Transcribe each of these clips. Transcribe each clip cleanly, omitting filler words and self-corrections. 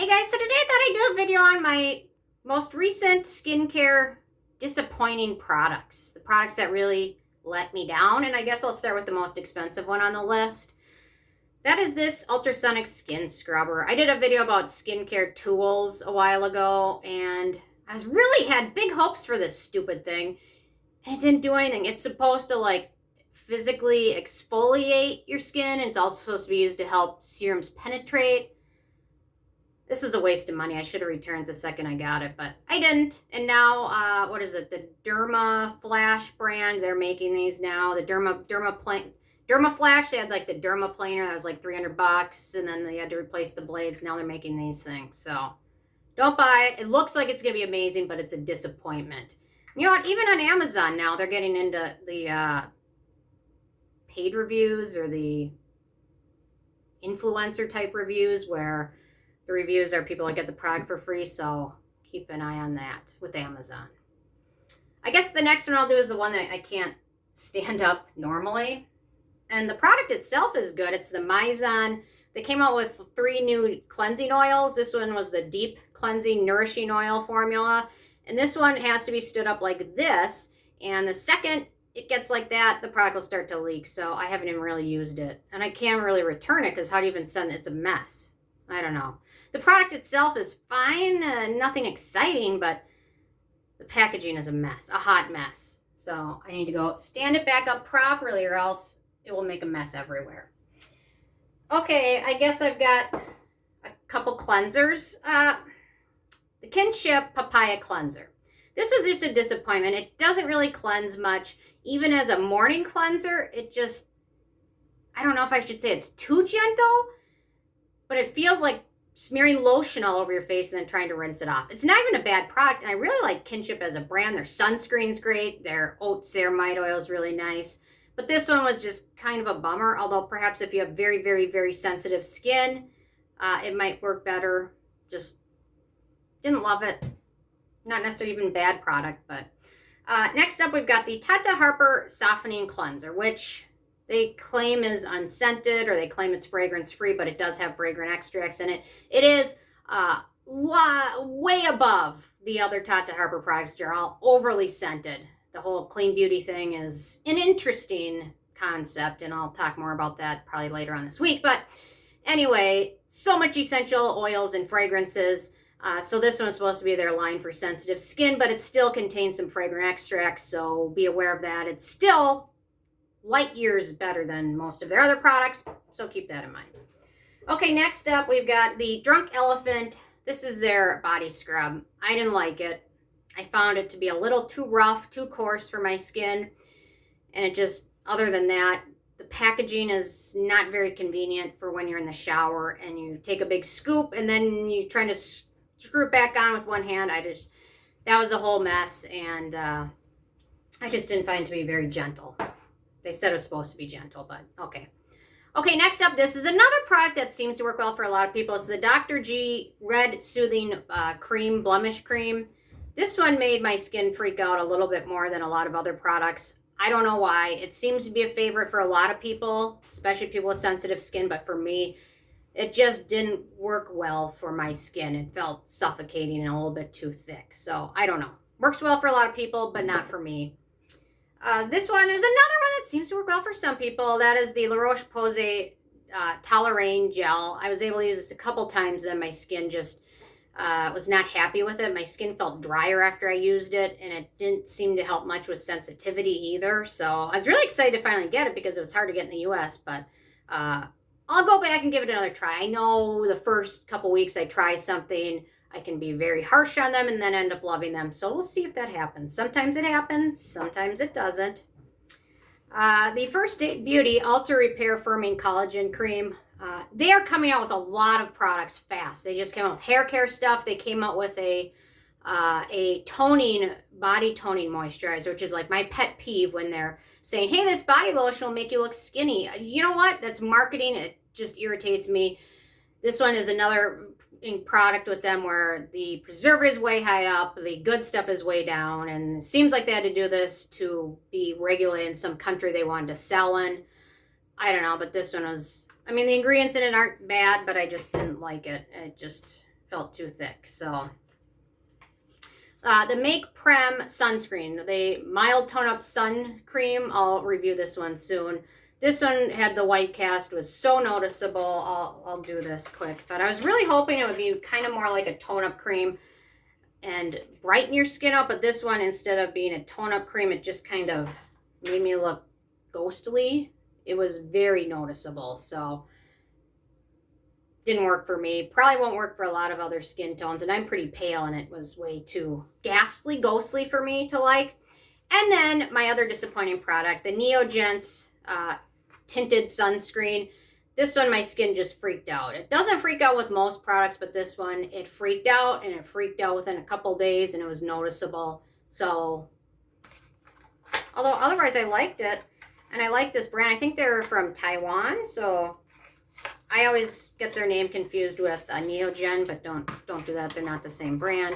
Hey guys, so today I thought I'd do a video on my most recent skincare disappointing products. The products that really let me down, and I guess I'll start with the most expensive one on the list. That is this Ultrasonic Skin Scrubber. I did a video about skincare tools a while ago, and I was really had big hopes for this stupid thing, and it didn't do anything. It's supposed to like physically exfoliate your skin, and it's also supposed to be used to help serums penetrate. This is a waste of money. I should have returned the second I got it, but I didn't. And now, what is it? The Derma Flash brand. They're making these now. The Derma Flash. They had like the Derma Planer that was like $300, and then they had to replace the blades. Now they're making these things. So don't buy it. It looks like it's gonna be amazing, but it's a disappointment. You know what? Even on Amazon now, they're getting into the paid reviews or the influencer type reviews where the reviews are people that get the product for free, so keep an eye on that with Amazon. I guess the next one I'll do is the one that I can't stand up normally. And the product itself is good. It's the Mizon. They came out with 3 new cleansing oils. This one was the Deep Cleansing Nourishing Oil formula. And this one has to be stood up like this. And the second it gets like that, the product will start to leak. So I haven't even really used it. And I can't really return it because how do you even send it? It's a mess. I don't know. The product itself is fine, nothing exciting, but the packaging is a mess, a hot mess. So I need to go stand it back up properly or else it will make a mess everywhere. Okay, I guess I've got a couple cleansers. The Kinship Papaya Cleanser. This was just a disappointment. It doesn't really cleanse much. Even as a morning cleanser, it just, I don't know if I should say it's too gentle, but it feels like smearing lotion all over your face and then trying to rinse it off. It's not even a bad product, and I really like Kinship as a brand. Their sunscreen's great. Their oat ceramide oil is really nice. But this one was just kind of a bummer, although perhaps if you have very, very, very sensitive skin, it might work better. Just didn't love it. Not necessarily even bad product, but next up we've got the Tata Harper Softening Cleanser, which they claim is unscented, or they claim it's fragrance free, but it does have fragrant extracts in it. It is way above the other Tata Harper products, which are all overly scented. The whole clean beauty thing is an interesting concept, and I'll talk more about that probably later on this week. But anyway, so much essential oils and fragrances. So this one is supposed to be their line for sensitive skin, but it still contains some fragrant extracts, so be aware of that. It's still light years better than most of their other products, so keep that in mind. Okay, next up we've got the Drunk Elephant. This is their body scrub. I didn't like it. I found it to be a little too rough, too coarse for my skin, and it just, other than that, the packaging is not very convenient for when you're in the shower and you take a big scoop and then you're trying to screw it back on with one hand. That was a whole mess, and I just didn't find it to be very gentle. They said it was supposed to be gentle, but okay. Okay, next up, this is another product that seems to work well for a lot of people. It's the Dr. G Red Soothing Cream, Blemish Cream. This one made my skin freak out a little bit more than a lot of other products. I don't know why. It seems to be a favorite for a lot of people, especially people with sensitive skin, but for me, it just didn't work well for my skin. It felt suffocating and a little bit too thick. So, I don't know. Works well for a lot of people, but not for me. This one is another one that seems to work well for some people. That is the La Roche-Posay Toleriane Gel. I was able to use this a couple times, and my skin just was not happy with it. My skin felt drier after I used it, and it didn't seem to help much with sensitivity either. So I was really excited to finally get it because it was hard to get in the US, but I'll go back and give it another try. I know the first couple weeks I try something, I can be very harsh on them and then end up loving them. So we'll see if that happens. Sometimes it happens, sometimes it doesn't. The First Date Beauty Ultra Repair Firming Collagen Cream. They are coming out with a lot of products fast. They just came out with hair care stuff. They came out with a body toning moisturizer, which is like my pet peeve when they're saying, hey, this body lotion will make you look skinny. You know what? That's marketing. It just irritates me. This one is another product with them where the preservative is way high up, the good stuff is way down, and it seems like they had to do this to be regulated in some country they wanted to sell in. I don't know, but this one was, I mean, the ingredients in it aren't bad, but I just didn't like it. It just felt too thick. So the Make Prem sunscreen, the mild tone up sun cream. I'll review this one soon. This one had the white cast, was so noticeable. I'll do this quick, but I was really hoping it would be kind of more like a tone up cream and brighten your skin up, but this one, instead of being a tone up cream, it just kind of made me look ghostly. It was very noticeable, so didn't work for me. Probably won't work for a lot of other skin tones, and I'm pretty pale, and it was way too ghastly, ghostly for me to like. And then my other disappointing product, the Neogen's tinted sunscreen. This one, my skin just freaked out. It doesn't freak out with most products, but this one, it freaked out, and it freaked out within a couple days, and it was noticeable. So, although otherwise I liked it, and I like this brand. I think they're from Taiwan, so I always get their name confused with Neogen, but don't do that. They're not the same brand.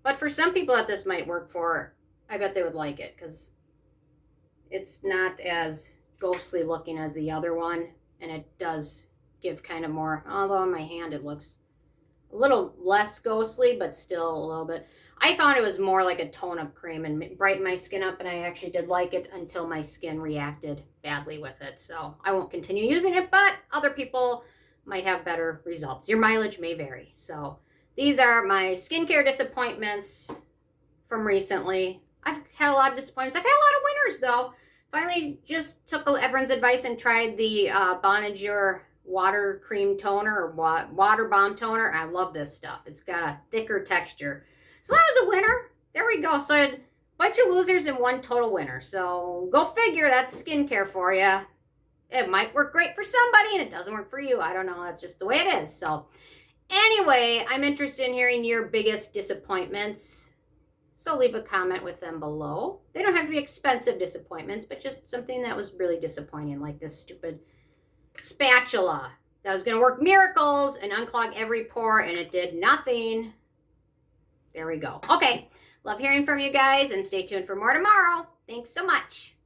But for some people that this might work for, I bet they would like it, because it's not as ghostly looking as the other one, and it does give kind of more, although on my hand it looks a little less ghostly, but still a little bit. I found it was more like a tone up cream and brightened my skin up, and I actually did like it until my skin reacted badly with it. So I won't continue using it, but other people might have better results. Your mileage may vary. So these are my skincare disappointments from recently. I've had a lot of disappointments. I've had a lot of winners though. Finally just took everyone's advice and tried the Bonjour water cream toner, or water bomb toner. I love this stuff. It's got a thicker texture. So that was a winner. There we go. So I had a bunch of losers and one total winner. So go figure, that's skincare for you. It might work great for somebody and it doesn't work for you. I don't know. That's just the way it is. So anyway, I'm interested in hearing your biggest disappointments. So leave a comment with them below. They don't have to be expensive disappointments, but just something that was really disappointing, like this stupid spatula that was going to work miracles and unclog every pore, and it did nothing. There we go. Okay, love hearing from you guys, and stay tuned for more tomorrow. Thanks so much.